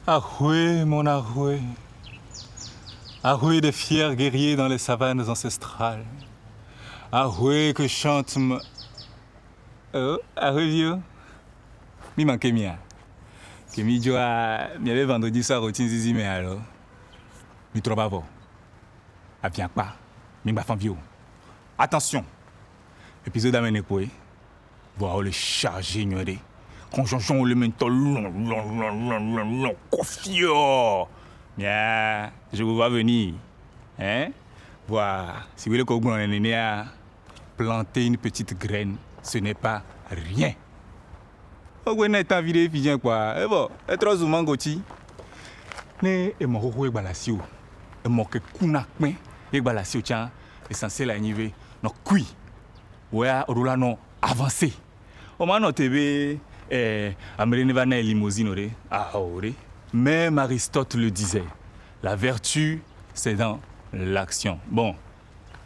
Ahoué, mon Ahoué. Ahoué des fiers guerriers dans les savanes ancestrales. Ahoué que chante ma... Oh, Ahoué vieux. Mi manque mia. Que mi joa... Mi avait vendredi soir au Tinzizi, mais alors... Mi trop bavo. A bien pas. Mi m'a fait vieux. Attention. Épisode amené quoi? Voir le chargé ignoré. Conjonction le menton long, confio. Bien, je vous vois venir. Hein? Voir, si vous voulez qu'on a planter une petite graine, ce n'est pas rien. Vous n'êtes pas vidé, fidien quoi. Et bon, et trop souvent, goti. Ne, et mon roi est balasio. Et mon que kuna kwen, et balasio, tiens, essentiel à niveau. Non, kui. Ouais, au là, non, avancé. Au moins, non, TV. Amérine limousine, même Aristote le disait, la vertu c'est dans l'action. Bon,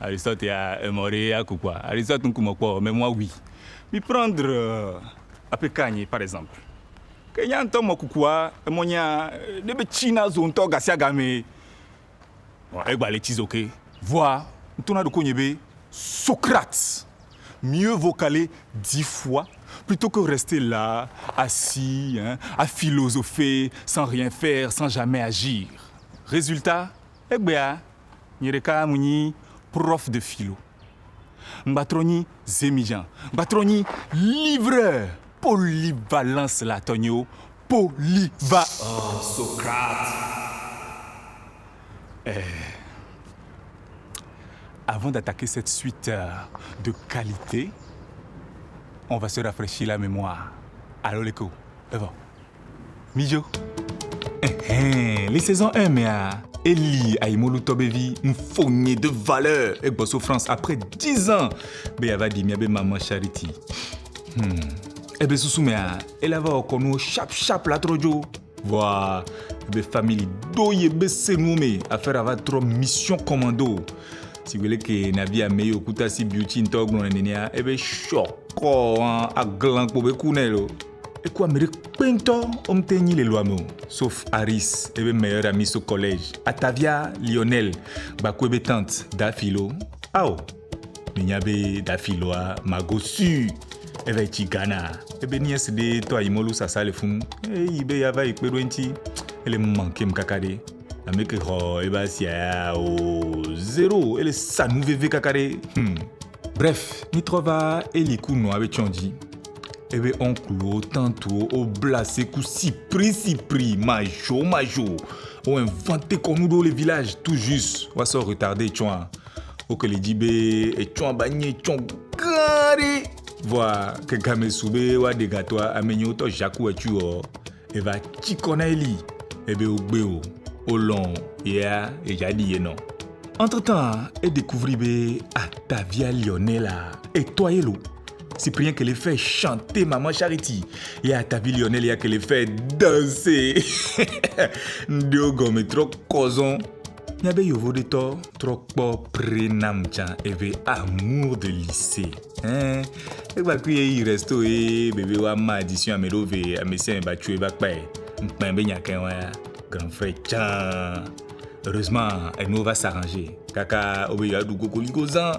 Aristote est mort ou quoi? Aristote nous comment quoi? Mais moi oui. Mais prendre après Kanye par exemple. Kanye entend mon quoi? Mon ya de China zonto gasia game. Bon, avec les tis ok. Voir, tout n'a de connaître Socrate. Mieux vaut caler 10 fois plutôt que rester là, assis, hein, à philosopher, sans rien faire, sans jamais agir. Résultat, Nyereka Mouni, prof de philo. Mbatroni Zemijan. Mbatroni livreur. Polyvalence Latonio. Socrate. Avant d'attaquer cette suite de qualité, on va se rafraîchir la mémoire. Allô les coups, bon. Mijo. Les saisons 1, mais Eli Aïmolu Tobevi, une fournée de valeur. Et Bosso France, après 10 ans, il va dire, maman Charity. Et bien, sous mais elle va reconnu chap la trojo. Voilà. Et famille doye bese noumé à faire avoir trop mission commando. Si vous voulez que Nabi a meilleur kuta si beauty intog non nenia, et bien choco à gland pour bekunelo. Et quoi, mais peinto, on tenit les lois, sauf Harris, et bien meilleur ami au collège. Atavia Lionel, bakwebe tante Dafilo. Ah, Minyabe Dafilo, Magosu, et bien Tigana. Et bien nièce de toi, Imolu, ça sale fou. Et il y a pas elle est manquée, m'kakade. La mec est au zéro. Elle est sa nouvelle kakade. Bref, ni trouva Elikou no avec Chondi. Et bien on clôt tantôt au blasé coup si pris, majo. On inventé comme nous dans le village, tout juste. On va se retarder, Chouan. Au que les dibé et Chouan bagné, Chouan carré. Voilà, que Game Soube ou des gâteaux à Menyo, to Jacou et tu et va Chikonali. Et bien au long, et j'ai dit non. Entre-temps, elle découvrit Atavia Lionel et toi Hello. C'est rien qu'elle fait chanter Maman Charity. Et Atavia Lionel, il y a qu'elle fait danser. Ndiogo mais trop coson. N'yabe yovo de to trop prénam tchan et amour de lycée. Hein? Et bah puis il reste bébé wa ma édition à Medove à Messien battu et bakpay. M'pembe nyaken wa grand frère tchan. Heureusement, elle nous va s'arranger. Kaka obeyadou gokoligozan.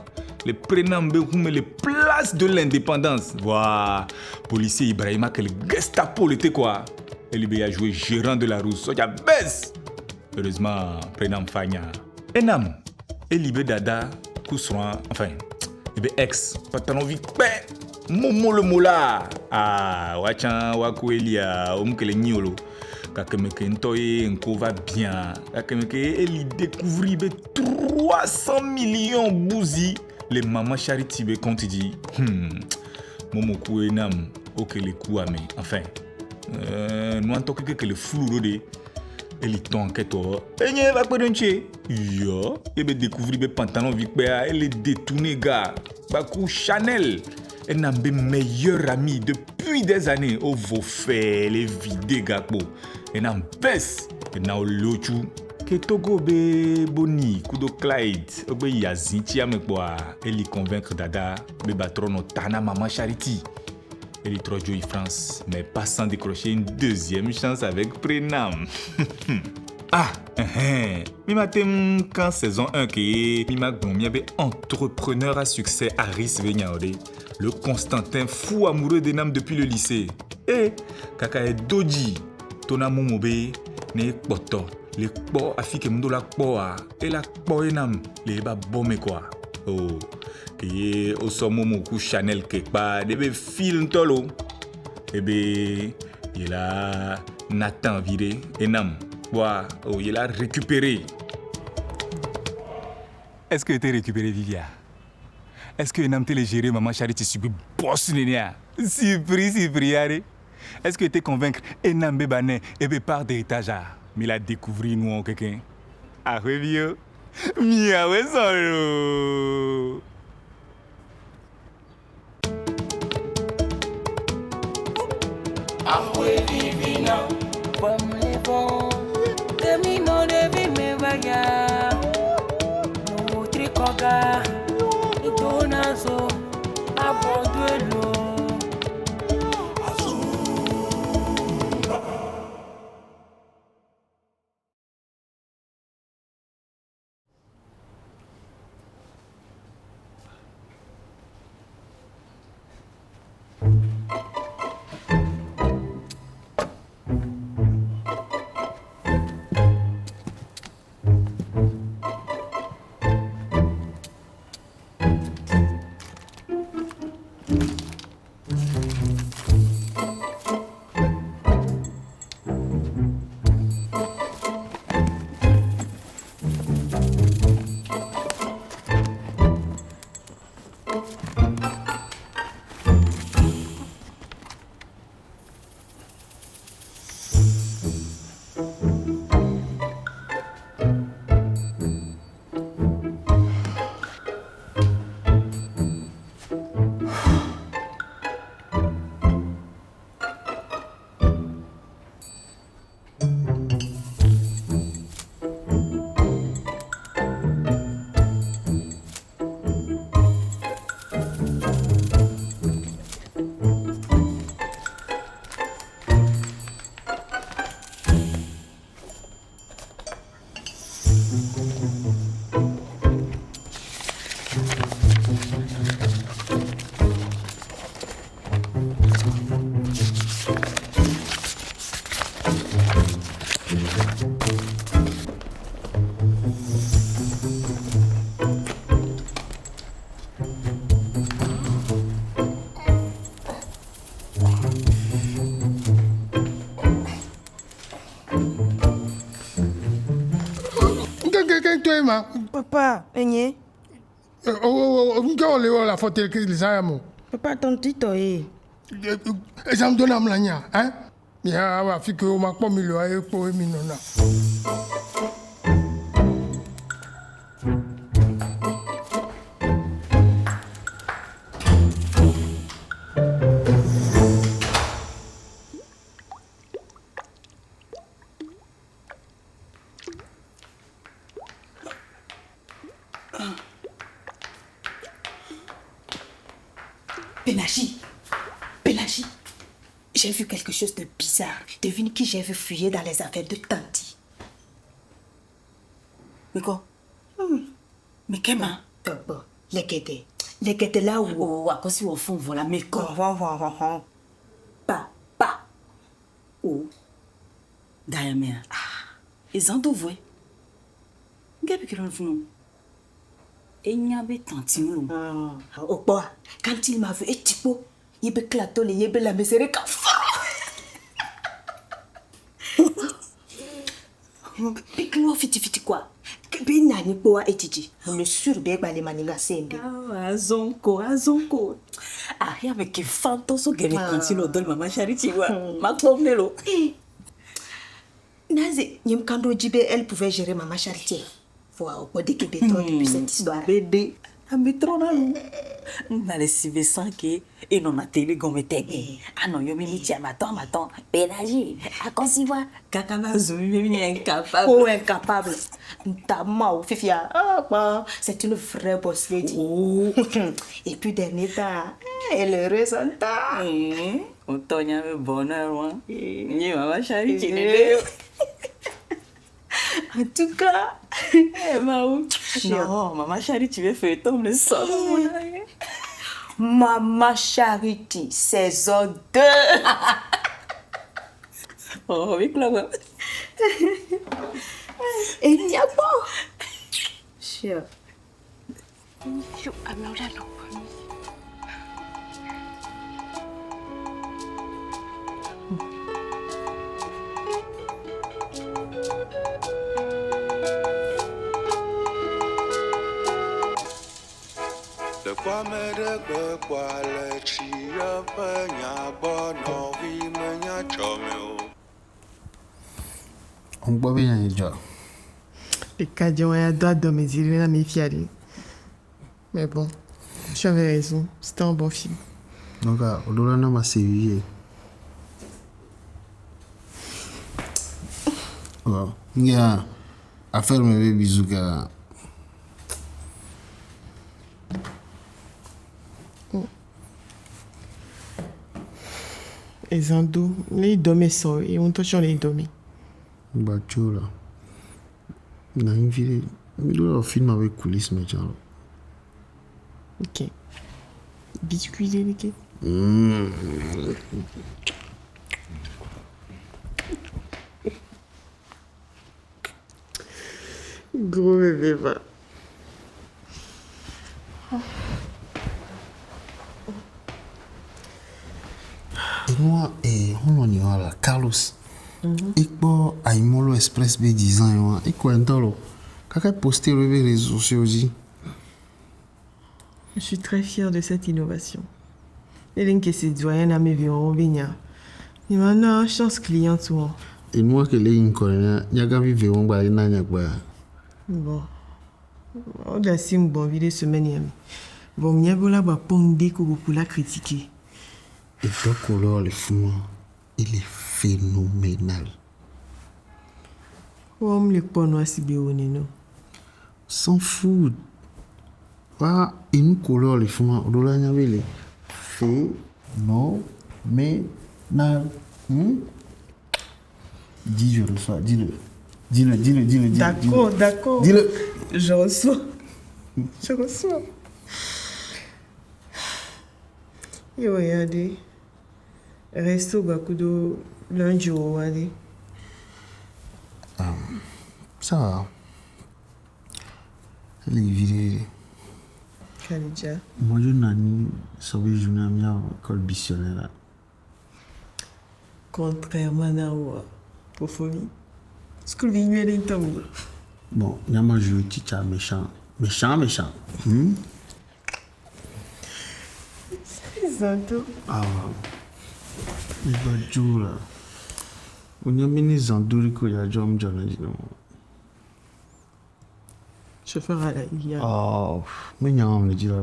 Les prénoms les places de l'indépendance. Voilà. Policier Ibrahima que le Gestapo l'était quoi. Elle a joué gérant de la rousse. Soja baisse. Heureusement, prénom Fagna. Enam. Elibé Dada, Kousrouan, enfin, ex, pantalon vite, Momo le mola. Ah, Wachan, Wakouelia, Omkele Niolo. Kakemeke Ntoye, Nko va bien. Kakemeke, elle découvrit 300 millions bouzi. Les mamans Charity, quand il dit, Momo Kouenam, ok, les Kouame. Enfin, nous en tant que le flou de. Elle est en quête. Elle n'y va pas d'un tché. Yo, elle a découvert des pantalons Vicbea. Elle est détournée, gars. Bakou Chanel. Elle n'a pas meilleur ami depuis des années. Oh, vos faits, les vidés, gars. Elle n'a pas. Elle n'a pas l'autre. Que Togo be boni, kudo Clyde. Obe yazinti ame quoi. Elle y convaincre Dada. Be batron no tana maman Charity. Elitro Joy France, mais pas sans décrocher une deuxième chance avec Prenam. Ah, Mima tem quand saison 1 qui Mima Gommiabe entrepreneur à succès Aris Vignaode, le Constantin fou amoureux des nam depuis le lycée. Eh, kaka e doji, tonamu mobe, ne poto, le kpo afike mdo la kpo a, e la kpo enam, le ba bome quoi. Oh, et au sommet mon coup Chanel quelque part, debe film tolo. Ebe, il a Nathan viré enam. Oh, il a récupéré. Est-ce que tu as récupéré Vivia? Est-ce que Enam t'a géré maman Charité subi boss nénia? Surpris, allez. Est-ce que tu es convaincre Enam Bébané et be part d'héritage? Mais il a découvert nous en quelqu'un. Ah oui, vieux. Mia ouais solo. Ah oui, Vivina. Comme les bons. Termino de me vaya. No tricoga. E donazo. Abandono. Papa, enye? La faute que les amis. Papa, ton titre est. Ça me donne un mania, hein? Il y a un fille que m'a pas mis le aïe pour Minona. Pélagie, j'ai vu quelque chose de bizarre. Devine qui j'ai vu fouiller dans les affaires de Tanti. Mais quoi? Mais comment? Bon, les guettes là où... Oh, à cause au fond, voilà, mais quoi? Pas. Oh. D'ailleurs, ils ont tout vu. Qu'est-ce que l'on fait? Et il y avait tant de gens. Oh, quand il m'a vu, et tipo, il peut clater les yeux, la mesure comme ça. Pique-moi, fiti quoi? Ben nani poa etiji. Le surbe les maniga sende. Azonko. Ah, il y avait que fantoso guéri quand il odol maman Charity wa. Ma tomnelo. Naze, nyem kando jibe elle pouvait gérer maman Charity. Faut au de que béton depuis cette histoire. Bébé. ametrona na le sive sanke et non na télé gomme tege ah non yo mimi tia maton pédagie à concevoir kakana zomi mimi incapable Oh, incapable. Ta maman, Fifia. Ah, bon, c'est une vraie boss lady. oh Et puis, dernier temps, elle est heureuse en temps. autant y a me bonheur moi ni maman chérie tu En tout cas, Maou. Non, maman chérie, tu veux faire tomber le sol. Maman Charity, saison 2. Oh, oui, Clara. Et il n'y a pas. Sure. Le quoi me de quoi le chia penya bono vi menya chomeo. On peut bien y aller. Les caddions et à droite de mes îles, là, mes fialis. Mais bon, tu avais raison. C'était un bon film. Donc, au-delà de ma série, il y a affaire mes bisous. Et Zando, les dormaient seuls et on touche les dormait. Bacho là. Il a invité. Il doit un film avec coulisses, mais genre. Ok. Biscuit délicat. Gros bébé, va. Et moi, on y va là, Carlos. Et quoi, Aimolo Express B10 et quoi, un tolo. Quand il posté les réseaux sociaux aussi. Je suis très fière de cette innovation. Les lignes que ces doyens à mes virons bien. Il m'a donné chance client souvent. Et moi, que les inconnus, il y a qu'à vivre un bail n'a rien quoi. Bon. On a si bon vidéo semaine. Bon, il y a voilà bah pondé que pour la critiquer. Et ton couleur, le fou, il est phénoménal. On me le pono si bien non. Sans fout. Ah, et nous couleur, le fou, on doit y aller les phénoménal. Dis, je reçois, dis-le. Dis-le. D'accord. Dis-le. Je reçois. Yo, regardez. Resto Bakudo lundi au Wadi. Ça va. Les vidéos. Khadija. Moi, je n'ai sauvé journée à mi école missionnaire. Contrairement à moi, pour folie. School venu à l'interview. Bon, il y a un jeu qui est méchant. Zanto. Ah, mais pas du là. On y a mis les endurés qu'il y a déjà un Chauffeur à la IA. ah, mais il y a un dit là.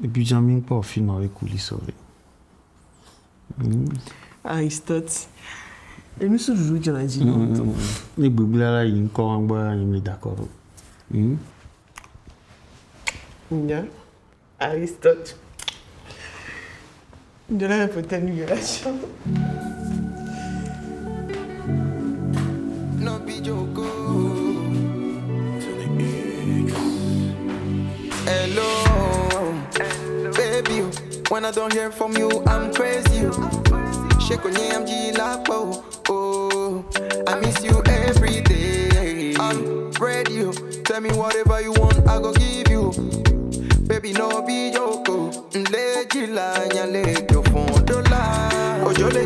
Et puis, j'ai mis pas un film avec coulisses. Aristote. Et nous sommes toujours dans la dit. Les bébés là, ils sont encore en bas, ils sont d'accord. Bien. Aristote. De là, peut-être une violation. No be joko. Hello, baby. When I don't hear from you, I'm crazy. Shake on your MG oh, I miss you every day. I'm ready. Tell me whatever you want, I go give you. Baby, no be joko. Lady la nya le yo fondo la. Ojo le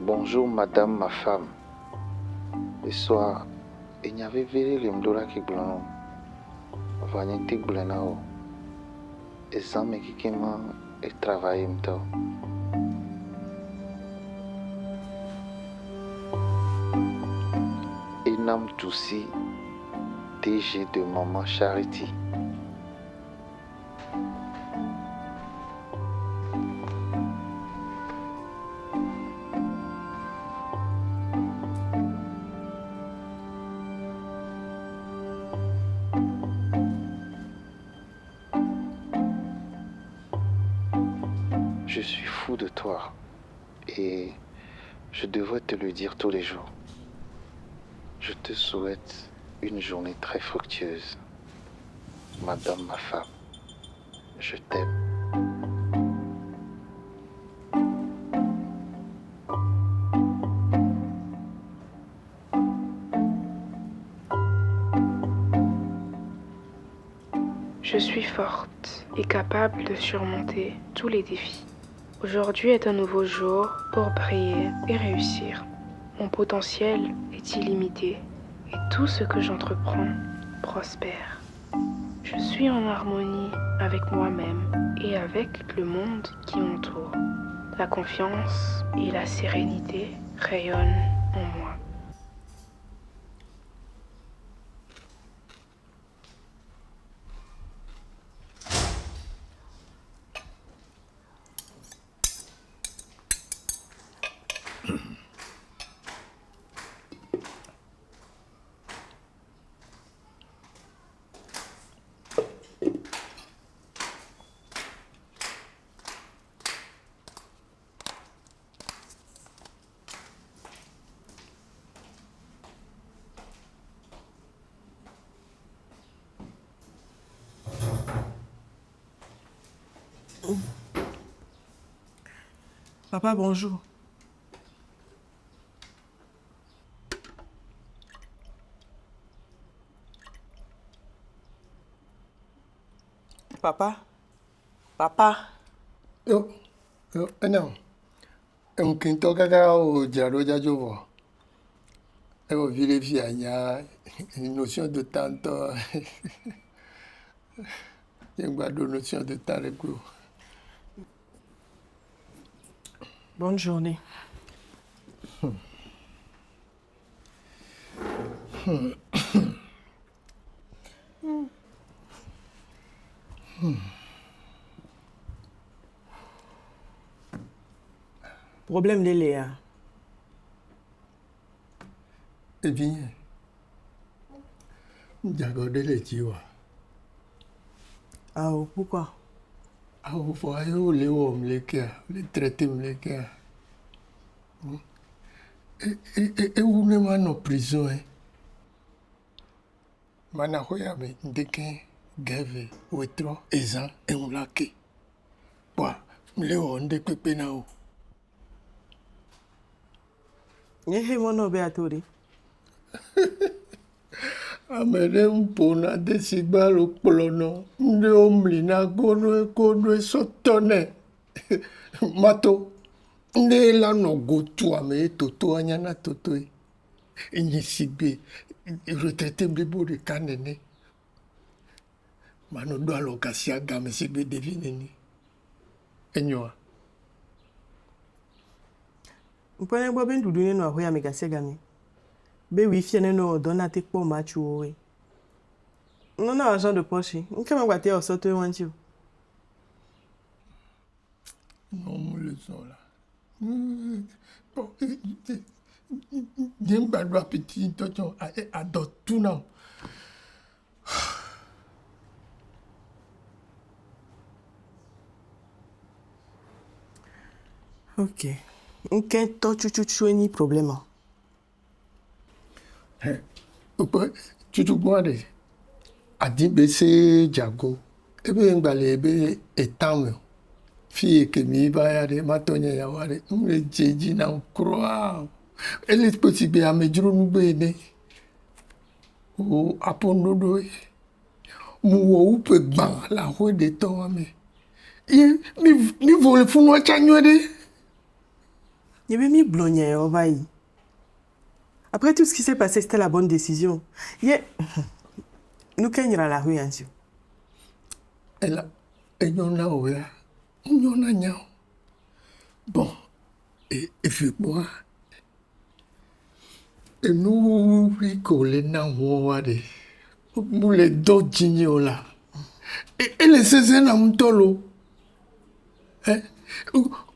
Bonjour madame ma femme. Le soir, il y avait véré le mdora qui blanc. Vanyenti blanao. Et ça me qui m'a travaillé m'tao. Inam Toussi, DG de Maman Charity. Je suis fou de toi et je devrais te le dire tous les jours. Je te souhaite une journée très fructueuse. Madame ma femme, je t'aime. Je suis forte et capable de surmonter tous les défis. Aujourd'hui est un nouveau jour pour briller et réussir. Mon potentiel est illimité et tout ce que j'entreprends prospère. Je suis en harmonie avec moi-même et avec le monde qui m'entoure. La confiance et la sérénité rayonnent en moi. Papa, bonjour. Papa? Papa? Yo, non. Un quinto caca au diaro jajovo. Et au village, il y a une notion de temps. Il y a une notion de temps. Bonne journée. Problème de Léa. Eh bien, j'ai regardé les tiroirs. Ah, pourquoi? Ah, vous voyez, les hommes, les traités, les gars. Et où ne m'a en prison, hein? Manahoya, mais dès gave, ouetro, ezan, et on l'a que. Bah, les hommes de Pépenao. Yé, mon nom est Amere mpona desigba polono ndị omli na gono sotone mato ndị la no gotu ame toto anya na toto enyi sigbe retraité mlibo de kanene mano do alokasi aga me sigbe devineni enyoa Mpone bo ben dudu ne no ahoya megase gami. Be wi fie ne no dona te po machu owe. Non na argent de poche. Nka ma gwate o soto e wanchi. non mo le son là bon j'aime pas le petit toton à tout non. OK. Nka to chuchu ni problème. Tutu mwade adimbe se jago ebe ngbale ebe etanwe fi kemi bayade matonye ya wale mle jeji na nkroa ele possible amejuru nugbe ne o apondodo mu wo upe gban la ho de to ame ni vole funu achanyo de Il y avait mis blogné, on va y. Après tout ce qui s'est passé, c'était la bonne décision. Nous gagnera la rue, ainsi. Elle y en a, ouais. Il y en a. Bon, et puis moi, et nous, rigoler, nous les deux dignes là. Et les 16 ans, tolo.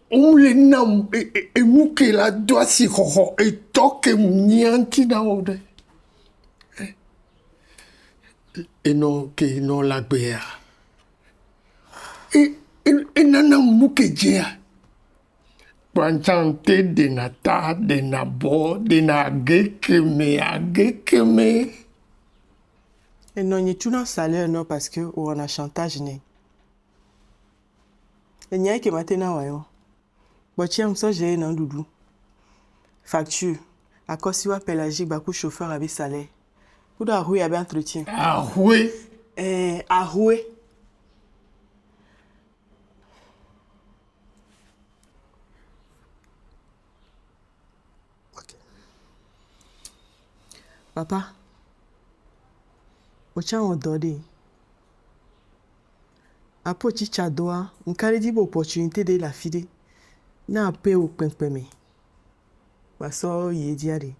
On les nomme, et nous qui la doit si ho, et toque nianti na ode. Et non, que non la béa. Et nana mouke djea. Panchante de nata, de nabo, de nagekeme. Et non, il y a tout un salaire, non, parce que on a chantage, né. Et n'y a que maintenant, ouais. Bon, tiens, ça, j'ai un doudou. Facture. À cause si on pélagique, beaucoup chauffeur avec salaire. Ou doit rouer avec entretien. Ah oui. À rouer. Papa, au tient au dodé. A petit chadoa, on carré dit opportunité de la fille. N'a pas au pempeme. Baso y diare.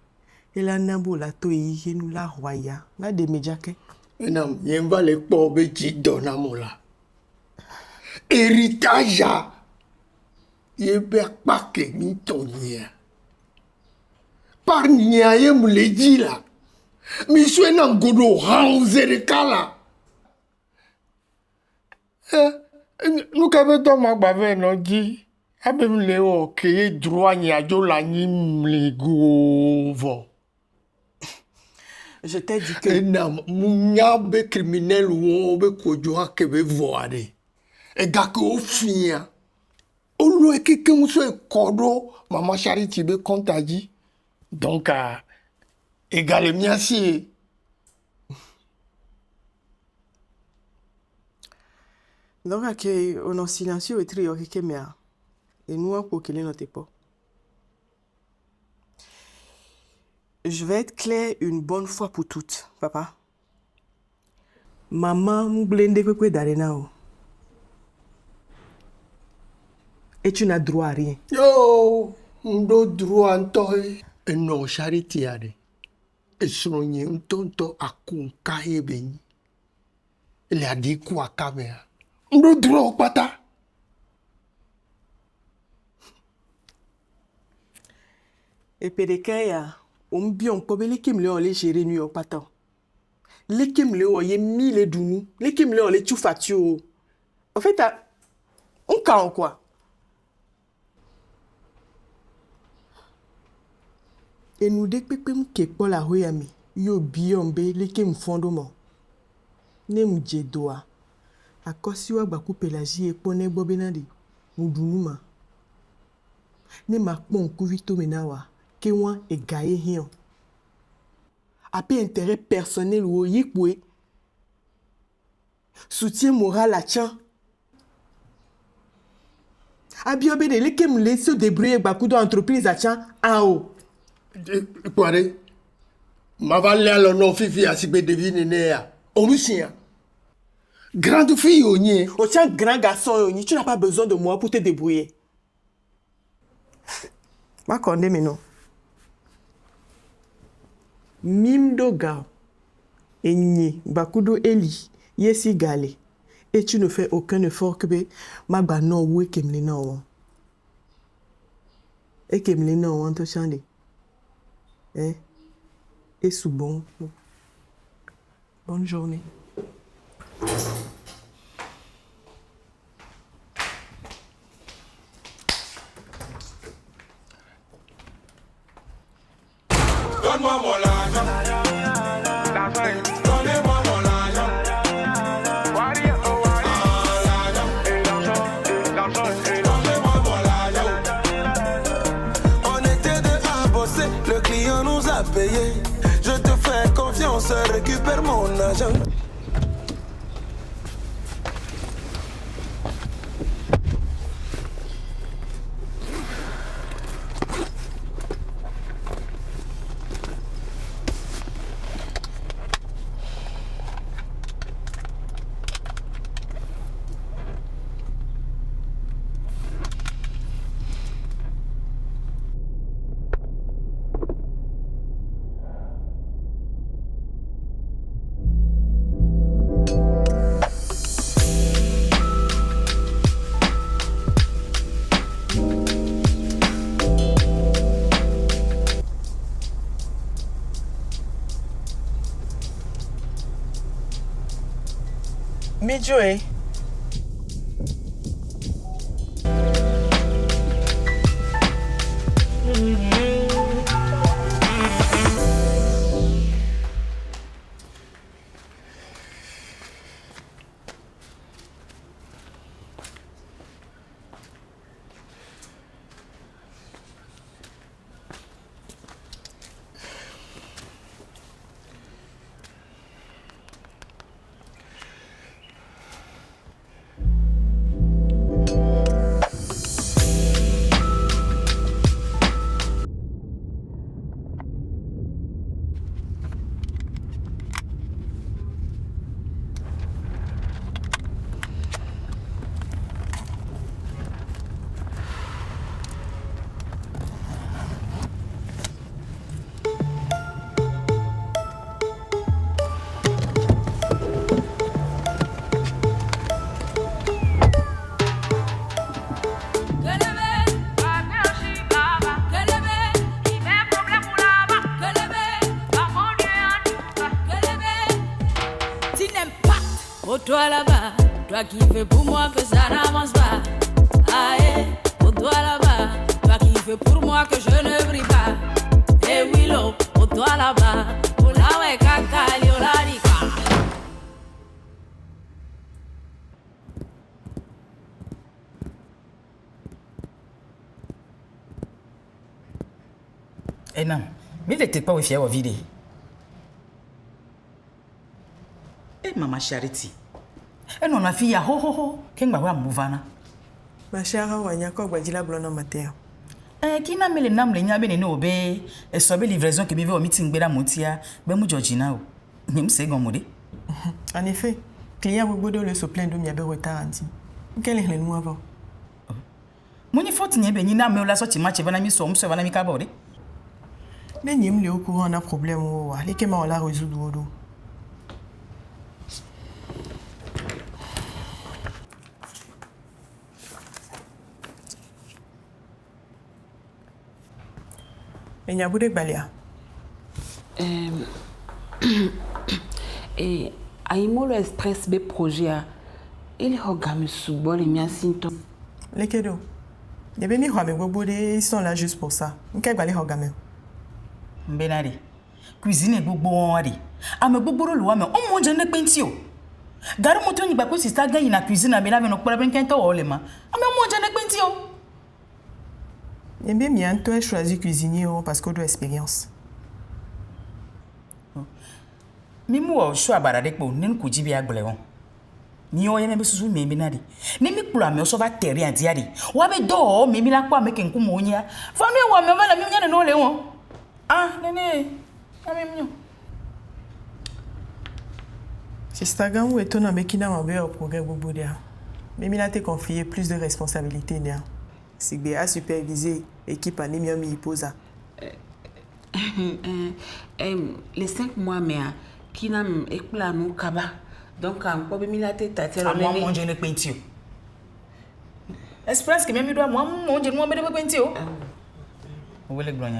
Et la nambo la toi nous la roya. La de médiaque. Et non, y'en va les pauvres qui donnent à mola. Héritage. Y'en va pas que ni ton nia. Par nia y'en me dit là. Mais je suis un godo ranzé kala. Nous avons dans ma bave non dit. Abem leo que droit ni ajo la ni mligo. Je t'ai dit que. Non, mon be criminel ou be kojoa que be voade. Et gako fia. Olo e que nous soit kodo maman Charity be contagi. Donc égal merci. Donc on est silencieux et trio que mea. Et nous on peut qu'il note pas. Je vais être clair une bonne fois pour toutes, papa. Maman m'blende que d'arena. Et tu n'as droit à rien. Yo, ndo droit antoi. Et non, Charity ade. Et sonye ntonto akunka ebeni. Il a dit quoi kamera. Ndo droit pata. Et pédékaya, on bien pour les kim le les gérer nu au patan. Les kim le o yé mis les dounou, les kim le les tout facture. En fait, on can quoi. Et nous dépépem ke pour la royami, yo biombe les kim fondement. Ne mje doa. A kosi wa baku pelagie et pone bobenadi, nous dounuma. Ne ma pon kuvito menawa. Que moi est gaillé hier. Après intérêt personnel ou yikwe. Soutien moral à tien. Abiobe de l'équipe me laisse se débrouiller beaucoup d'entreprises à tien en haut. Poiré. Ma valée à l'honneur fifi à si bé devine néa. Omusien. Grande fille au nier. Au tien grand garçon au nier. Tu n'as pas besoin de moi pour te débrouiller. Ma condé mais non. Mimdoga Enyi Bakudo Eli Yesi Gale et tu ne fais aucun effort que Magba non oui kemle non et kemle non on te chande et sous bon bonne journée. Donne-moi mon argent. Donnez-moi mon argent. Donnez-moi mon argent. On était deux à bosser, le client nous a payé. Je te fais confiance, récupère mon argent. Mijo, eh? Toi là-bas, toi qui fais pour moi que ça n'avance pas. Aïe, pour toi là-bas, toi qui fais pour moi que je ne brille pas. Eh oui, l'eau, pour toi là-bas, pour la ouais, caca, l'iolarika. Eh non, mais il n'était pas au fier au vide. Eh, maman Charity. Eh non, la fille a ho ho ho. Qu'est-ce que va mouvana? Ma chère, on y a quoi badila blonde matin. Eh, qui n'a mis le nom les nyabe ne obe. Et sobe livraison que m'y au meeting bela montia. Ben mou Georgina o. Même c'est gomodé. En effet, client beaucoup le se plaint de m'y retard anti. Quel est le nom avant? Mon y faut n'y ben n'a me la sortie match va na mi so va na mi kabode. Mais n'y me le au courant un problème ou les que ma la résoudre. Et n'y a pas de balia. Et aïmo le stress be projet il regarde sous les miens symptômes. Les cadeaux. Il y a bien mis ils sont là juste pour ça. Qu'est-ce que les regarder? Benari. Cuisine gbogbo won ri. Ame gbogbo lo wa me o mo je ne penti o. Garu mo to ni ba ko sister gan na cuisine na be la be no kpora ben kento o le ma. Ame mo je ne penti o. Eh bien, bien, toi, choisi cuisinier parce que tu as expérience. Mi mo sho abara de po nin ku jibi agbele won. Ni o ye me susu me benari. Ni mi kula me so va terre andiari. Wa be do me mi la kwa me ken ku mo nya. Fa no wa me ma la mi nya no le won. Ah, nene. Si Stagan ou étonnant, mais qui n'a pas eu au progrès beaucoup d'air. Mais il a été confié plus de responsabilités. Si BA supervisé, équipe à Nimium y posa. Les 5 mois, mais qui n'a pas nous kaba. Donc, en quoi il a été tâté à moi, mon Dieu, ne peintio. Express que même doit moi, mon Dieu, moi, me de peintio. Où est le gloire?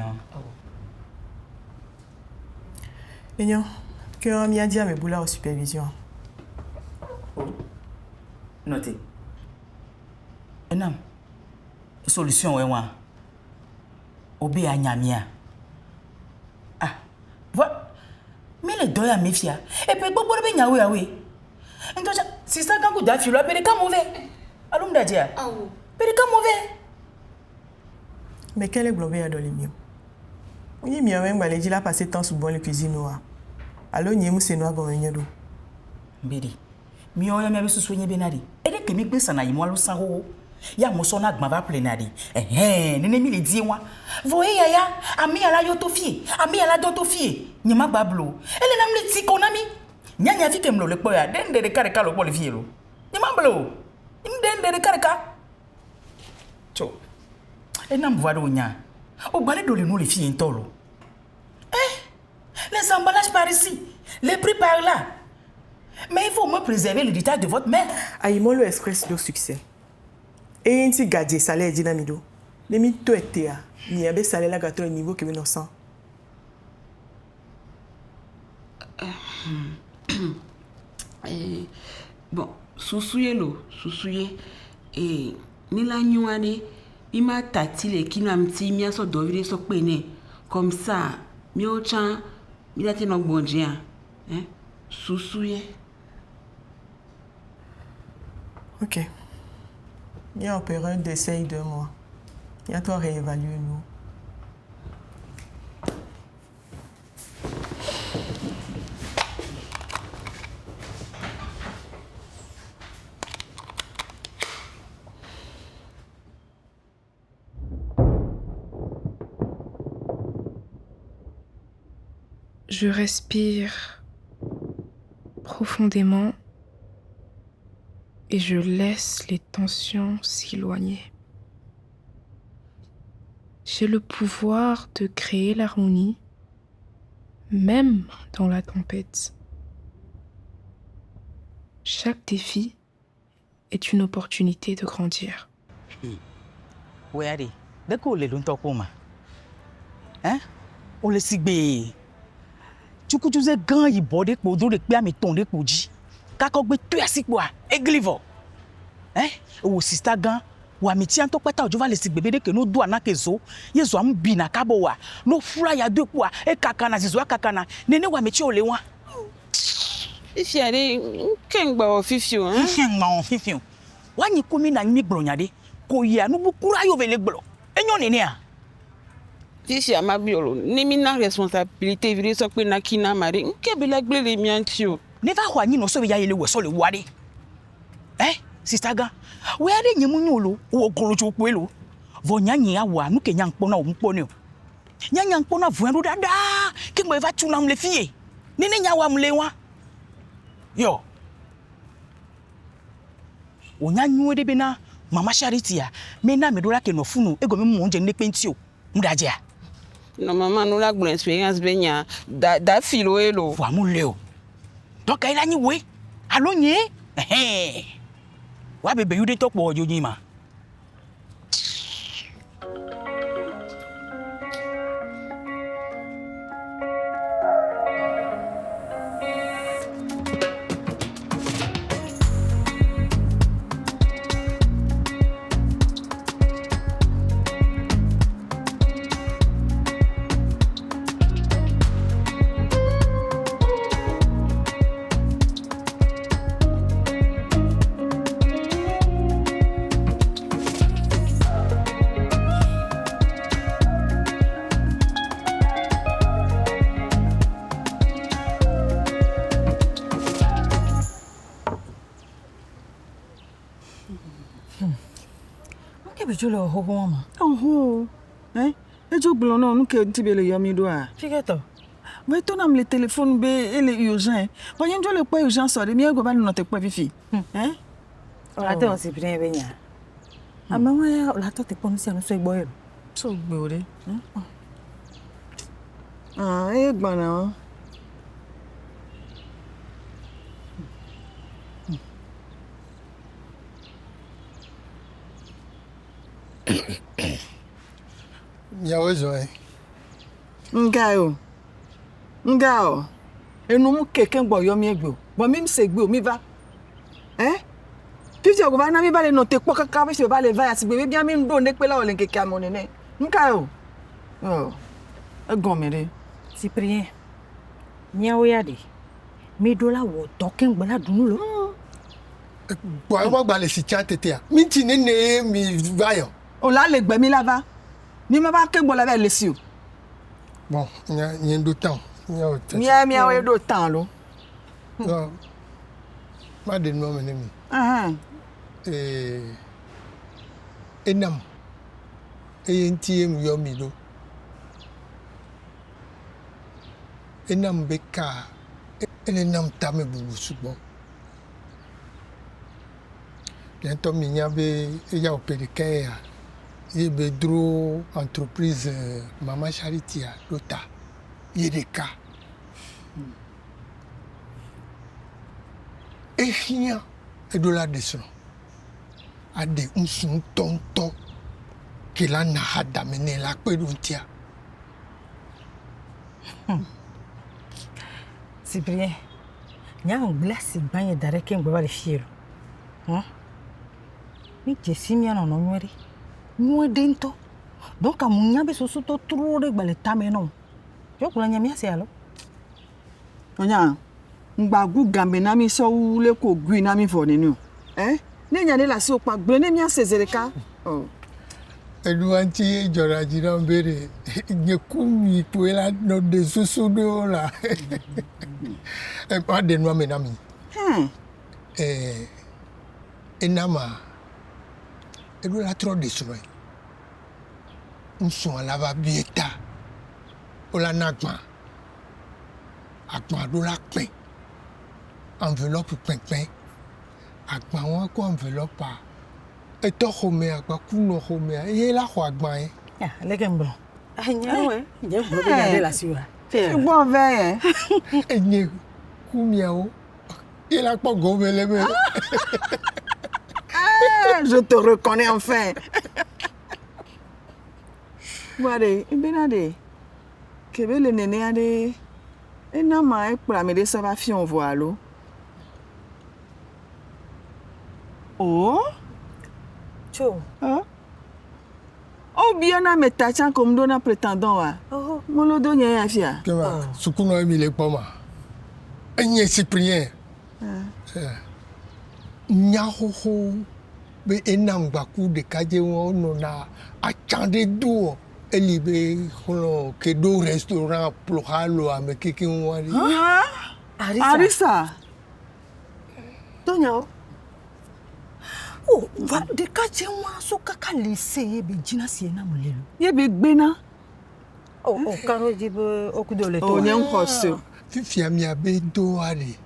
Et non, que on m'y a dit à mes boulas aux supervision. Notez. Non. Solution, ouais, Obé à Nyamia. Ah, voilà. Mais les deux à méfier. Et puis, beaucoup de bien, oui. Et donc, si ça, quand vous avez fait, le pédicament mauvais. Allons, d'ailleurs. Pédicament mauvais. Mais quel est le globé à Dolimio? Oui, mais même, il dit là, passer temps sous bon le cuisine noire. Alors, n'y a pas de noir comme un yado. Bédi, mi o ya me besu soigner benadi. Et dès que mi gbe sana yimo lo sanho. Ya mo sona gba va plenadi. Nene mi le di wa. Voye ya, ami ala yo to fie. Ami ala do to fie. Nyima bablo. Ele nam le ti konami. Nyanya fi kemlo le po ya. Den de kareka lo po le fie lo. Nyima blo. Den de kareka. Cho. E nam voado nya. O balé do le no le fie ntolo. Les emballages par ici, les prix par là. Mais il faut me préserver le détail de votre mère. Aïmo le express de succès. Et ainsi gardé salaire dynamido. Les mythes étaient à. N'y avait salaire là gâteau au niveau que nous sent. Bon, soussouye lo, soussouye. Et ni la nyouane, il m'a tati le qui n'a m'ti mia so dovire so pene. Comme ça, mi au chan, mi la teno bon dia. Hein? Soussouye. Ok. Il y a opéré un d'essaye 2 mois. Il y a toi réévaluer nous. Je respire profondément et je laisse les tensions s'éloigner. J'ai le pouvoir de créer l'harmonie, même dans la tempête. Chaque défi est une opportunité de grandir. Ouais, allez, dès qu'on les donne comment? Hein? On les sigbe. Tu coup tu sais grand il bordé pour d'autres bien mais ton pour dit. Kako gbe tu asi quoi? Eglivo. Hein? Ou sister gan wa meti an to peta ojo va les sigbe de que no do na kezo. Yezo am bi na kabo wa. No fura ya de quoi? E kakana zizo kakana. Nene wa meti ole wa. Ifi ale kengba ofifio hein? Kengba ofifio. Wa ni komi na mi glonyade. Ko ya no bukura yo vele glo. Enyo nene a. Ifi amabiolo, ni mina responsabilité vire so pe na kina mari. Nke be la gble le miantio. Never hwa ni no so ya yele we so le wade. Sister ga. We are nyemu nyolo wo golojo pelo. Vo nyanyi ya wa nu ke nyankpo na o mpo ni o. Nyankpo na vuendo dada. Ke mo eva tuna mle fie. Nene nya wa mle wa. Yo. O nyanyu de be na mama Charity ya. Me na me do la ke no funu ego me mo nje nepe nti o. Mudaje a. No mama no la bonne expérience benya da filo elo. Wa mu le o. Donc il a ni we. Allo nye. Wa bebe you dey talk bo ojo yin ma. Jolo ho ma. Oh, hein? Et je blonde non que tu veux le yami doa. Figure-toi. Mais ton âme le téléphone be et les urgent. Voyons je le pas urgent ça, de mieux go ba notre pas vifi. Hein? Attends, c'est bien benya. Ah mais ouais, la tête pas nous si on soit boy. So gbore. Ah, et bana. Nyawezo eh. Ngao. Enu mu keke ngbo yo mi egbo. Bo mi se gbe o mi va. Fifty go ba na mi ba le no te po kaka be se ba le va ya si gbe bi mi ndo ne pe la o le keke amone ne. Ngao. Oh. Egon mere. Cyprien. Nyawo ya de. Mi do la wo token gbo la dunu lo. Bo wa gba le si chat tete a. Mi ti ne mi va yo. O la le gbe mi la va. Ni ma ba ke gbo la be le si o. Bon, il y a d'autres temps. Mia we do temps lo. Non. Ma de no me mi. Enam. Entiem yo mi do. Enam beka. Enam ta me bubu subo. Bientôt mi nyabe ya opéré ya. Il be dro entreprise Mama Charity a lota. Yedeka. Et rien et de la descend. A de un tonton que la n'a d'amener la pedontia. C'est bien. Nyang blasi banye dare ken gba le fiero. Mi jesi mi ana no nwere. Nwe dento. Donc amunya be so to tro de gba le tame no. Yo kula nya mi ase alo. Onya ngbagu gambe na mi so wule ko gui na mi fo ninu. Ne nya de la si o pa gbe ne mi asezereka. Eduanti jora jira mbere nyekumi tuela no de susudo la. E pa de no menami. Enama edu la trop destroy. Nso la va bieta. Ola nagma. Agma do la pe. Enveloppe pen. Agma wa ko enveloppe. Et toi, Romé, quoi, couno Romé, et là, quoi, gagné. Ah, les gars, bon. Ah, ouais. J'ai voulu regarder la sueur. C'est bon, veille. Et n'y coumiao. Il a pas gommé les mains. Je te reconnais enfin. Voilà, benade. Kebe le nene ade. Et non, mais pour la médecine, ça va fion voir l'eau. Oh. Oh bien na metacha comme dona prétendant wa. Molo do nya afia. Kema, sukuno emi le poma. Enye Cyprien. Nya ho be enam baku de kaje won no na achande do elibe kono ke do restaurant ploralo amekeke wari. Arisa. Tonya. Oh, va de kache wa so kaka lese ye be jina sie na mulelo. Ye be gbena. Oh, karo jibe okudo le to. Oh, nyam koso. Fifia mi abe do ari.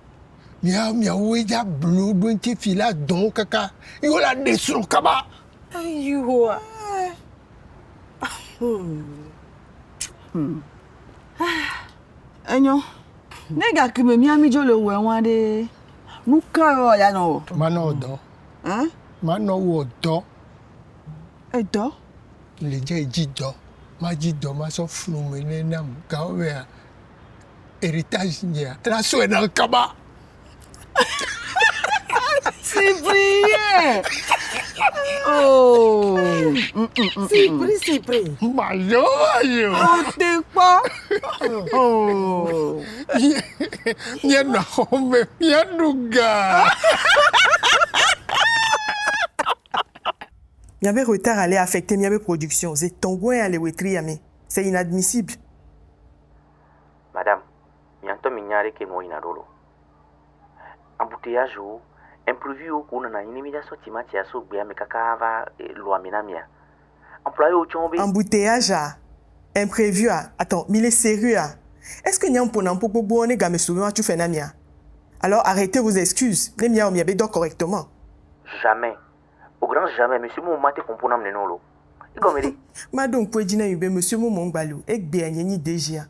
Mi weja blue don ti fila don kaka. Yo la desro kaba. Ayo. Enyo. Nega kime mi ami jo le we wan de. Nu karo ya no. Mano do. Mano wo do. E do? Le je jido. Ma jido ma so flume ne nam ka we héritage nia. La so na kaba. C'est brillant. Oh. C'est pris. Mayo. Oh, t'es pas. Oh. Nia na home, nia nuga. Miabe retard allait affecter Miabe production. C'est ton goût à l'ewetri, c'est inadmissible. Madame, mianto minyare ke no inadolo. Embouteillage ou imprévu ou qu'on a une immédiation timati à so bien me kakava loi minamia. Employé au chombe. Embouteillage imprévu attends, mais il est sérieux Est-ce que nyam pona popo bonne game souvent tu fais namia? Alors arrêtez vos excuses. Les mia miabe do correctement. Jamais. Au grand jamais, monsieur mon mate comprenant le nolo. Et comme il dit. Madame Pouedina yube monsieur mon balou. Ek be anyeni déjà.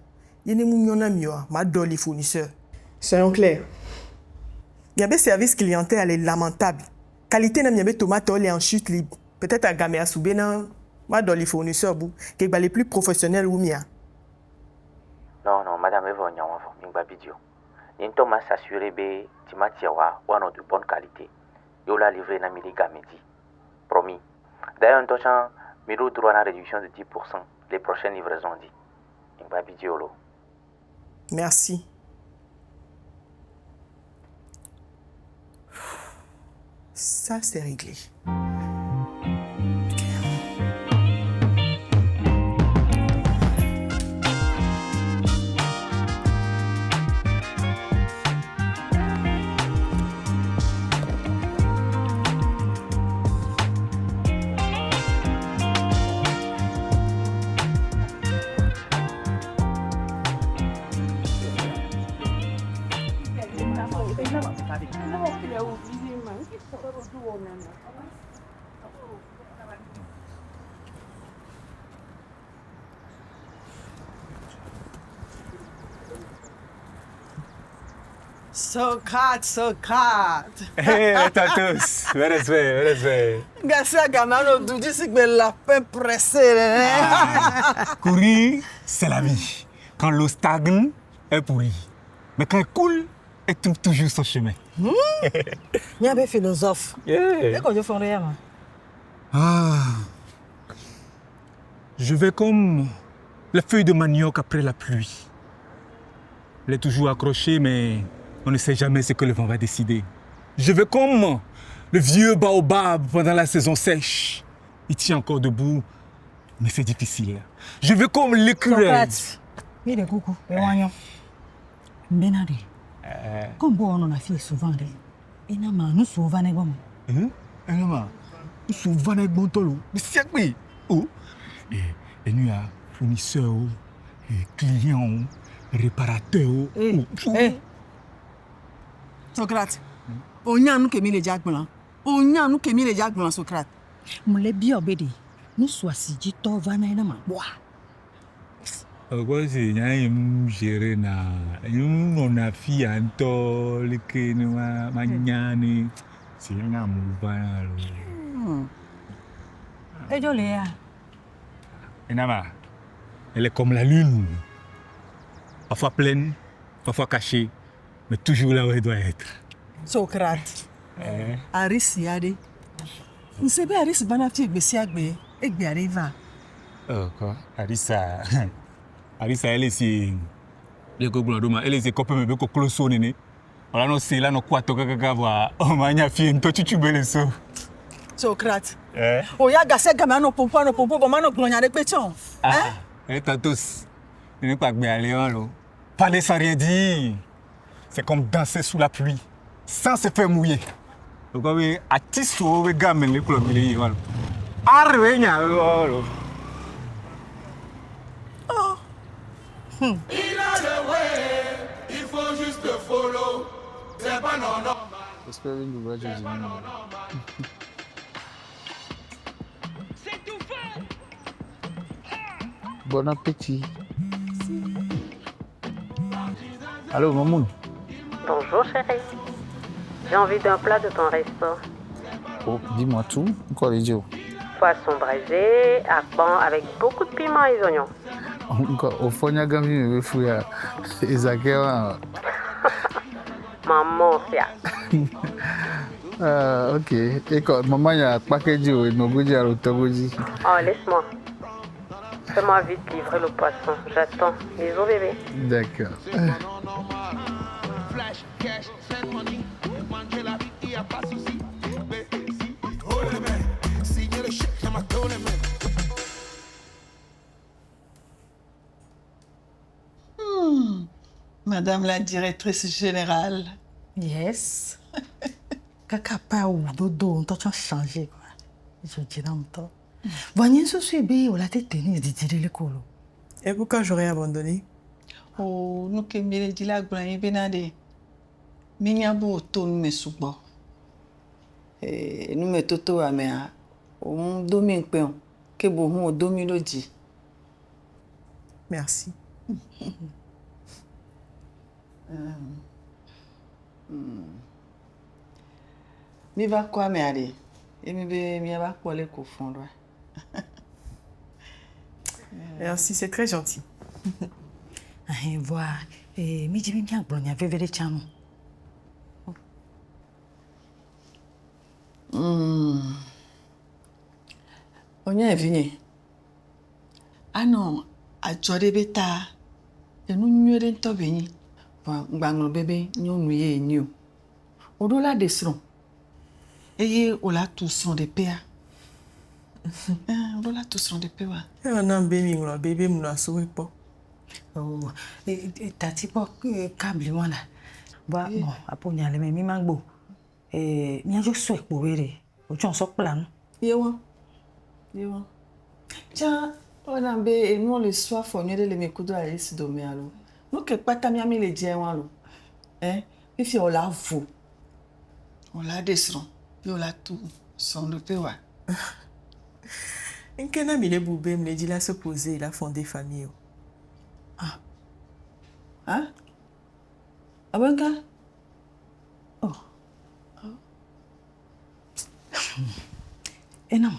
Yene mounyona mio ma doli fournisseur. Soyons clairs. Miabe service clientèle est lamentable. Qualité na miabe tomate est en chute libre. Peut-être à game à soubena ma doli fournisseur bou que les plus professionnels ou mia. Non, madame Eva Nyawa, Mingba Bidio. N'into m'a s'assurer be timatiawa ou de bonne qualité. Yo la livré na mili gamedi. Promis. D'ailleurs, un temps, Milo droit à la réduction de 10%. Les prochaines livraisons dit. Mingba Bidiolo. Merci. Ça, c'est réglé. Socrate. Hé, tatus, veres. Garcia Gamano dit que la peine pressée. Courir, c'est la vie. Quand l'eau stagne, elle pourrit. Mais quand elle coule, elle trouve toujours son chemin. Il y a des philosophes. Yeah. Et quand je fais rien, Je vais comme la feuille de manioc après la pluie. Elle est toujours accrochée, mais on ne sait jamais ce que le vent va décider. Je vais comme le vieux baobab pendant la saison sèche. Il tient encore debout, mais c'est difficile. Je vais comme l'écureuil. Socrate, il est coucou, et voyons. Benadi, comme bon, on a fait souvent, et nous souvent, nous souvent, mais c'est quoi? Et nous, fournisseurs, clients, réparateurs. Socrate, on y a nous qui mis les jackplan. On y a nous qui mis les jackplan, Socrate. Mon les bien obédi. Nous soit si dit to vanaina ma bois. Quoi c'est n'y gérer na on a fi anto le que nous mañana c'est un mouvement. Et Jolia. Enama, elle est comme la lune. Parfois pleine, parfois cachée, mais toujours là où elle doit être. Socrate. Aris yade. Vous savez Aris banati gbesiagbe, egbe arriva. Quoi? Arisa, elle est si le goblodoma, elle est si copé me beko closo nene. Voilà no c'est là no kwato kaka voir. Oh mania fi nto chuchubele so. Socrate. Oya gase gama no pompo bo mano glonya de peton. Tatos. Ne n'est pas que Léon. Parler sans rien dire. C'est comme danser sous la pluie, sans se faire mouiller. Donc, oui, à Tissot, les gars, les clubs, ils sont arrivés. Il a le way, il faut juste le follow. C'est pas normal. J'espère que vous allez bon appétit. Allô, Mamoun. Bonjour, chérie. J'ai envie d'un plat de ton resto. Oh, dis-moi tout. Quoi, les dieux? Poisson braisé, à pan avec beaucoup de piment et oignons. Au fond, il y a un gars qui fouille à Ezakewa. Maman, c'est ok. Et quand maman, il y a un paquet de nogoudi à l'autogoudi. Oh, laisse-moi. Fais-moi vite livrer le poisson. J'attends. Bisous, bébé. D'accord. Madame la directrice générale. Yes. Kaka ou dodo, on t'a changé quoi. Je dis dans toi. Voyez ce suivi, on l'a tenu de tirer le colo. Et pourquoi j'aurais abandonné? Oh, nous qui me dit la gloire benade. Minya bo to nous me subo. Nous me toto amea. On domine peon. Que bo on domine le dit. Merci. Mi va quoi me aller? Et mi va quoi les confondre. Merci, c'est très gentil. Voilà. Et mi dit bien que l'on avait les channels. On y est venu. Ah non, à Jodé Beta. Et nous n'y sommes pas venus. Ngbango bébé, nous n'y sommes pas. Au-delà des sons. Et on a tous son de paix. On a tous son de paix. On a un bébé, on a un bébé, on a un souhait pas. Oh, t'as dit pas câble là. Bon, après on y a les mêmes mango. Et il y a juste souhait pour verrer. Au tient sur plan. Yewa. Tiens, on a bé et nous le soir fourni de les mécoudre à ici dormir alors. Nous que pas t'as mis les diens alors. Et puis on l'a vous. On l'a descend. Puis on l'a tout son de paix. Un canard il est boubé me dit là se poser il a fondé famille. Ah. Hein? Ah bon gars? Oh. Et non.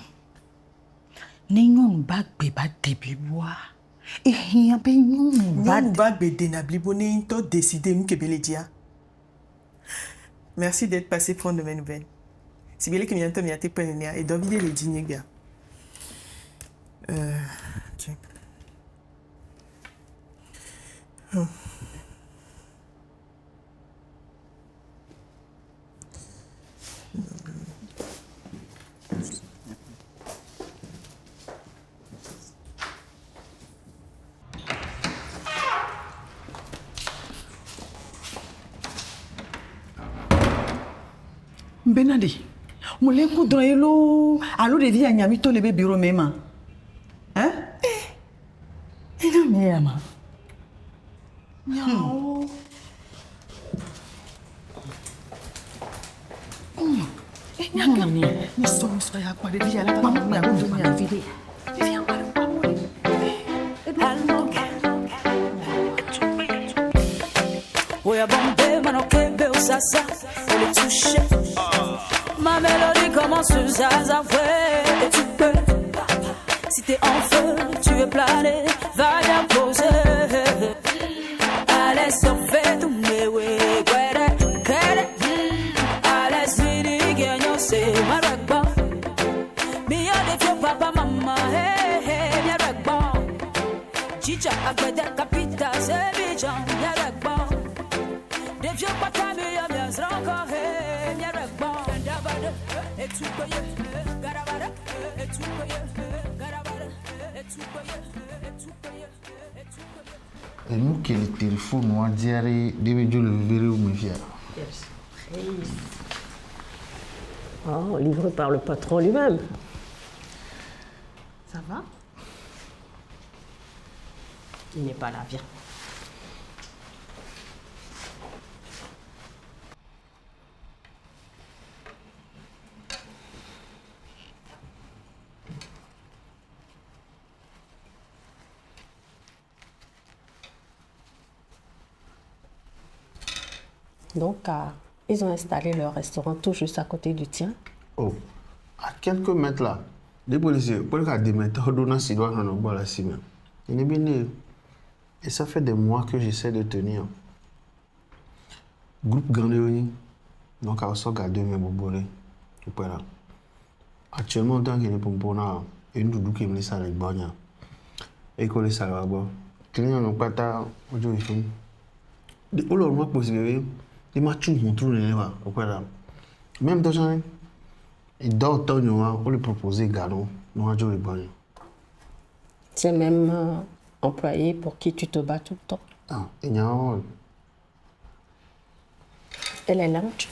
N'ayons pas bébé déblibois. Et rien pas n'ayons pas bébé dénablibo n'ayons pas décidé me que belle dia. Merci d'être passé prendre de mes nouvelles. Si vous voulez que je m'y prenne, et d'envier les dîners, gars. Tiens. Oh. Benadi, mulai ku dron alo de dia nyami to lebe biro mema. Hein? Ina mema. Nyao. Nyaka ni. Ni so ya kwa de dia la mama ya ndo ya vide. Dia ngalo kwa mo. Oya bombe manokebe usasa ole touche. Ma mélodie commence à zazafouer. Et tu peux, si t'es en feu, tu veux planer, va bien poser. Allez surfer tous mes ouais, guere. Allez sidi genyo se marakba. Mia de fio papa mama, hey, mia rakba. Chicha agbede kapita se bijan, mia rakba. De fio papa mia mia zranka, hey, mia rakba. Et nous qui le téléphone, on dirait début de le verre ou me fier. Oh, livré par le patron lui-même. Ça va? Il n'est pas là, viens. Donc, ils ont installé leur restaurant tout juste à côté du tien. Oh, à quelques mètres là, les policiers, pour le cas des mètres, on s'y doit en avoir la cime. Il est bien né. Et ça fait des mois que j'essaie de tenir. Groupe Grandéoni, donc à ce garder mes bobolés. Actuellement, tant qu'il est pour moi, une doudou qui me laisse à l'ébonia. Et qu'on laisse à la boire. Client n'ont pas tard, aujourd'hui, il faut. De où l'on possible. Il m'a tout montré là, même dans un il dort tant on lui proposer galon nous a joué bon. C'est même employé pour qui tu te bats tout le temps. Ah, il y a Et les lunchs?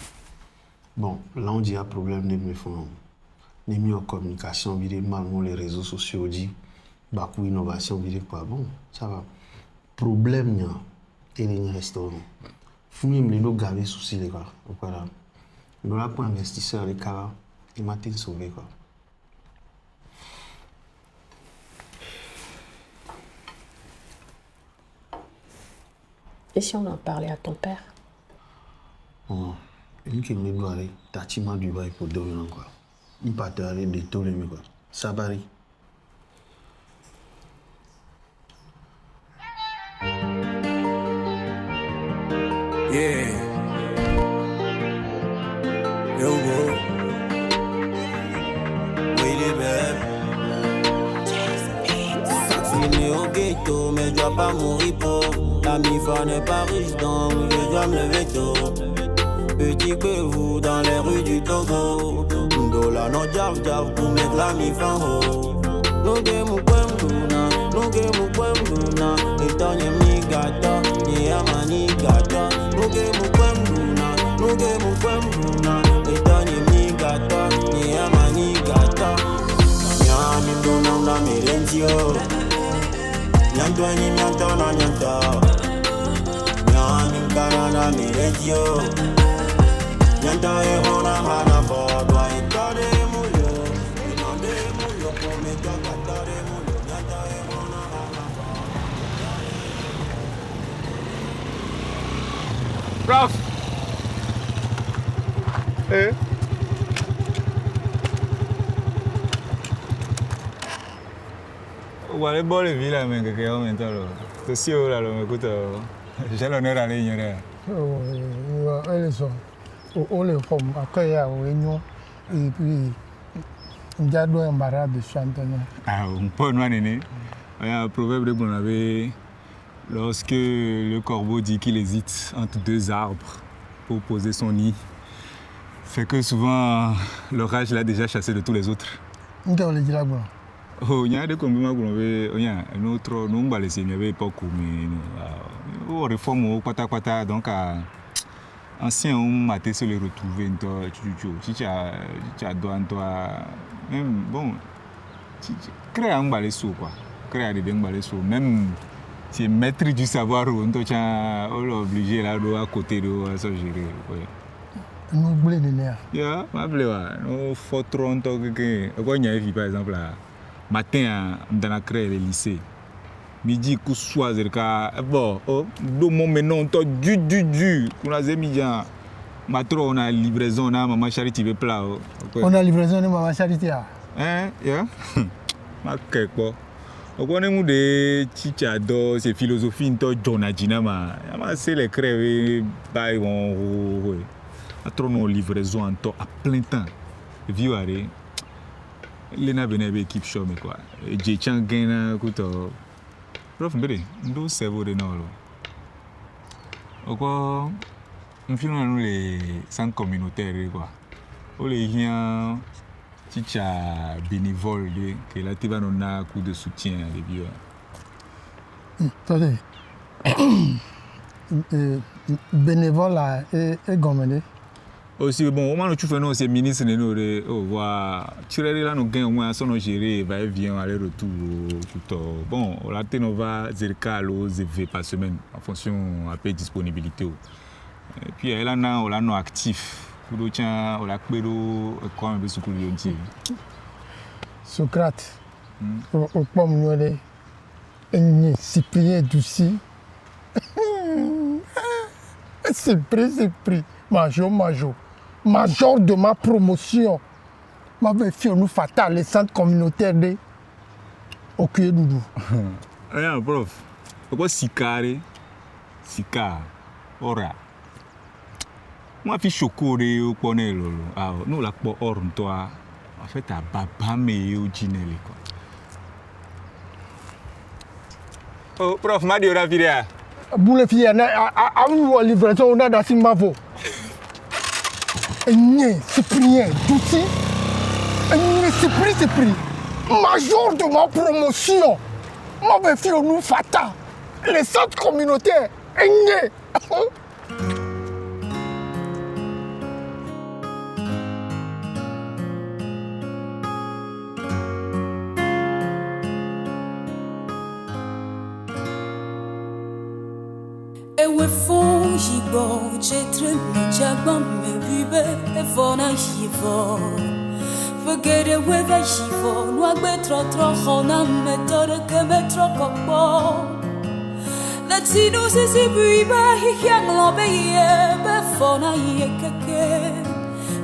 Bon, là on dit un problème de mes fonds. Les mieux en communication, malgré les réseaux sociaux dit beaucoup innovation quoi bon, ça va. Problème il y a et les restaurants. Fumi me lo gavé souci les gars. Voilà. Nous là pour investisseurs les cas, il m'a été sauvé quoi. Et si on en parlait à ton père? Oh, une qui me doit aller, t'as-tu du bail pour dormir quoi. Il part aller de tout les quoi. Ça varie. Yeah. Yo, bro. Willy, babe. Né au ghetto, mais je dois pas mourir pauvre. La mi-fa n'est pas riche, donc je dois me lever tôt. Petit vous dans les rues du Togo. Ndola no jav jav pour mettre la mi-fa en haut. No game ou kwemduna, no game ou kwemduna. Etonye mi gata, ni amani gata. No game ou kwemduna, no game ou kwemduna. Etonye mi gata, ni amani gata. Nyami mdona una mirenzio. Nyanto ni nyanto na nyanto. Nyami mkana na mirenzio. Nyanto e ona hana bodwa itade mulo. Inode mulo kome jakatade mulo. Nyanto e ona hana bodwa. Prof! Eh? Guarda buone villa men che aumenta lo. Tu si ora lo me cuto. Già lo nera legno era. Ele só. on les forme accueille à réunion et puis il y a deux embarras de chanter. Ah, on peut nous néné. Il y a un proverbe de qu'on avait lorsque le corbeau dit qu'il hésite entre deux arbres pour poser son nid. Fait que souvent l'orage l'a déjà chassé de tous les autres. On t'a dit là-bas. Oh, il y a des combats qu'on avait, il y a un autre, nous on va laisser, il n'y avait pas mais on réforme au pata donc ancien on m'a été se les retrouver si tu as toi même bon créer un balai sous quoi, créer des balais sous même si maître du savoir on est obligé là à côté de ça gérer. Nous blé de l'air. Yeah, ma blé nous faut trop en tant que quoi il y a par exemple là. Matin, dans la crèche le lycée. Midi, coup soir, bon, deux mots maintenant, du. On a zémidia. Matro, on a livraison, on a maman charité de plat. On a livraison de maman charité. Hein, yeah. Ma quelque. On connaît des chichado, c'est philosophie, into Jonadina, ma. C'est les crèches, bah, on. Matro, on livraison en temps à plein temps. Vieux arrêt. Lena benebe équipe show mais quoi. J'ai changé kuto. Prof mbere, ndo servo de nolo. Oko on filme nous les centres communautaires quoi. On les vient chicha bénévole de que la tiva non a coup de soutien les vieux. Attendez. Bénévole et gommené. Aussi bon, au moment où tu fais non c'est ministre de nous de voir tirer là nous gain au moins son gérer va et vient aller retour tout bon la on va zercal aux EV par semaine en fonction à peu disponibilité et puis là on a non actif pour tient on la pédo quand même sur le yonti Socrate au pomme noire et Cyprien Doucy c'est pris major de ma promotion m'avait fait nous fatal les centres communautaires de Okuye Doudou. Yeah, prof. Pourquoi Sika ora. Moi fi chokore au connaît lolo. Ah, nous la pour or toi. En fait à baba me au jinele quoi. Oh, prof m'a dit ora viria. Boule fille a une livraison on a dans Simavo. Cyprien Doucy, c'est pris. Major de ma promotion, m'avait fait nous fatal. Les centres communautaires, Ewe fon jibo, jetre mi jabam me bibe, e fona jivo. Forget it with a jivo, no agbe tro hona me tore ke me tro popo. Let's see no se bibe, hi yang lo be ye, be fona ye keke.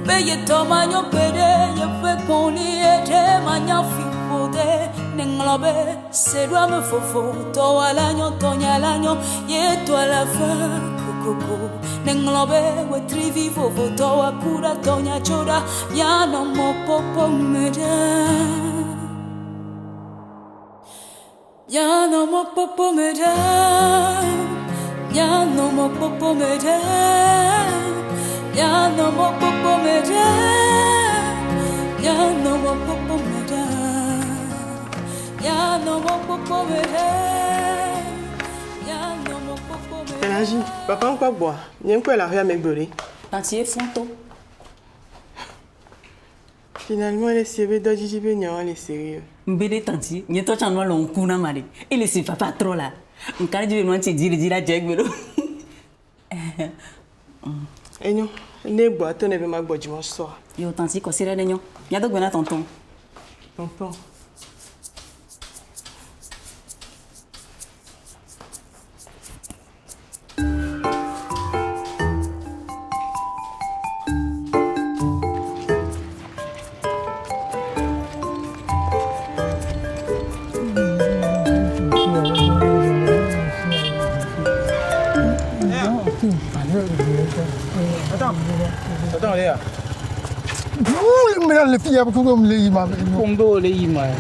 Be ye tomanyo pede, ye fe poni e te manya fi pode. Nenglobe, c'est doit me fofo, to alagno, tonya l'agno, ye to la fin, coco. Nenglobe, we trivi fofo, to akura, tonya choda, ya no mo popo meda. Ya no mo popo meda. Ya no mo popo meda. Ya no mo popo meda. Ya no mo popo meda. Ya no mo popo meda. Ya no mo popo meda. Elagi, papa encore boire. N'y quoi la rue à m'ébeurer. Tantier fonto. Finalement, les CV d'Ojijibé n'y a les sérieux. Mbede tanti, n'y to chanwa long kuna mari. Il est papa trop là. Nkari jibe noa dire la jeg belo. Enyo, ne bois ton ebe ma bois dimanche soir. Yo tanti ko sire nenyo. Nya do gbena tonton. Tonton. Attends, Attends, Léa. Vous, mais les filles, vous me les imams. Combo, les imams.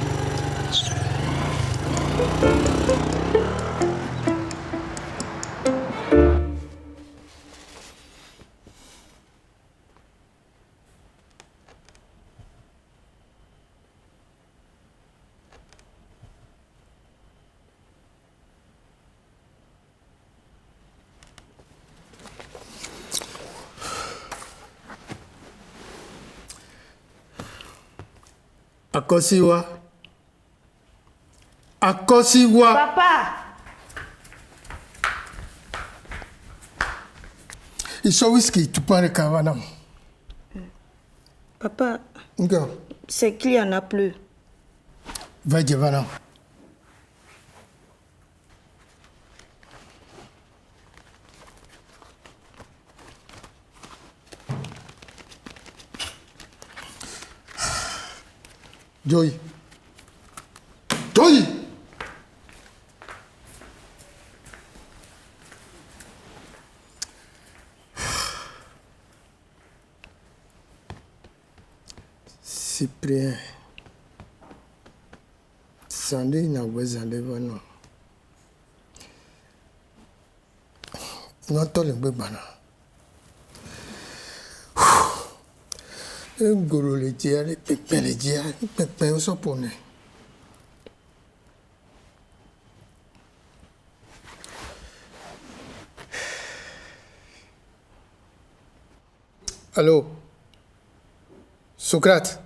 Akosiwa. Papa. Il so whisky, tu prends le cavana. Papa, Encore. c'est qu'il y en a plus. Va Javana. Joy. Joy. Cyprien. Sandi na wezande bana. Non tole bana. Ngolo le dia le pepe o sopone. Allô, Socrate.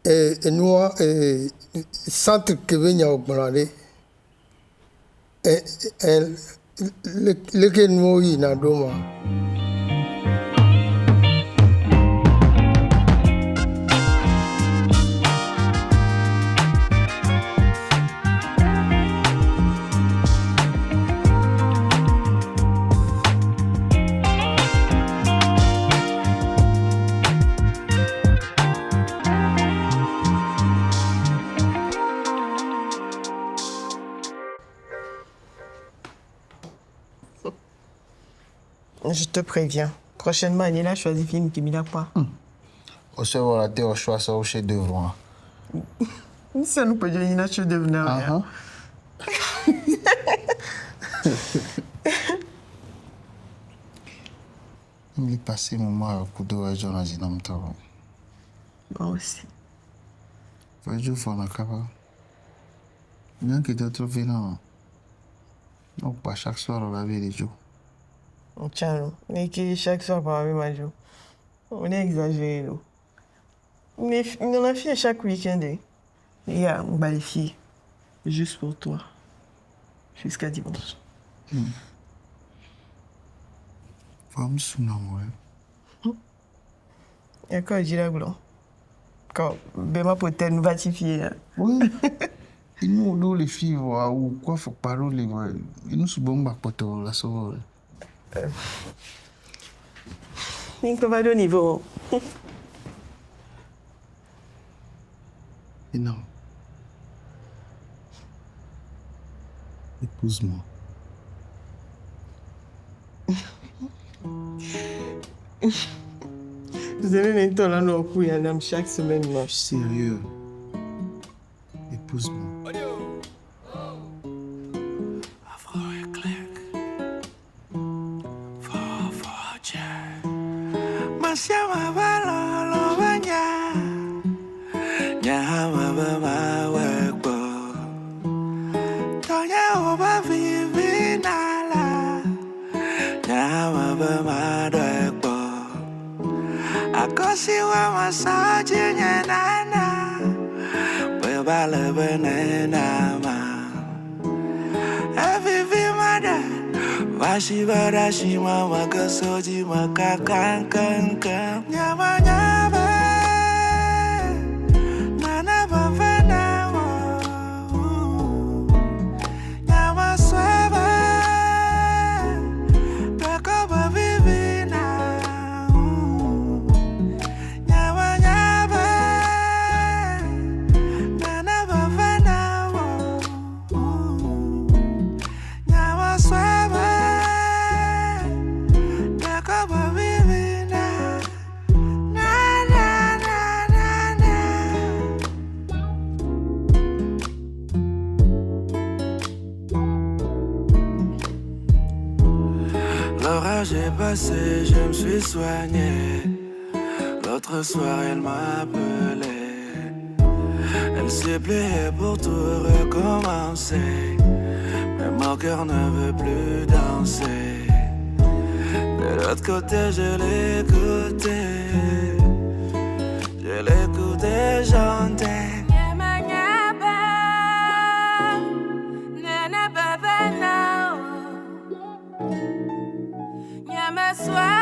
Et nous, centre que vient au Bonade, le que nous y n'a d'homme. Je te préviens. Prochainement, Anila choisit film qui m'y a pas. Au se voilà, t'es au choix, ça au chef-d'œuvre. Ça nous peut dire une chef d'œuvre. Il est passé mon moment à coup de raison dans un homme. Moi aussi. Faut que je fasse un capa. Il y a qui te trouve là. Donc, pas chaque soir, on va ver les jours. Tiens, mais qui chaque soir par la même jour. On est exagéré, nous. On a fait chaque week-end. Et on va les filles. Juste pour toi. Jusqu'à dimanche. Faut me souvenir, ouais. Et quand je dis la blanc. Quand Bema peut-être nous batifier. Oui. Et nous, les filles, ou quoi, faut parler. Et nous, sommes bons pour la sauver. Il peut pas de niveau. Et non. Épouse-moi. Vous avez même temps là, nous, pour y aller chaque semaine. Je suis sérieux. Épouse-moi. Shi mama ka soji maka kan nyama nyama nana bavana nyama swaba beko bavivina nyama nyama nana bavana nyama swaba soir j'ai passé, je me suis soigné. L'autre soir elle m'a appelé. Elle s'est pliée pour tout recommencer. Mais mon cœur ne veut plus danser. De l'autre côté je l'écoutais. Je l'écoutais chanter. Soir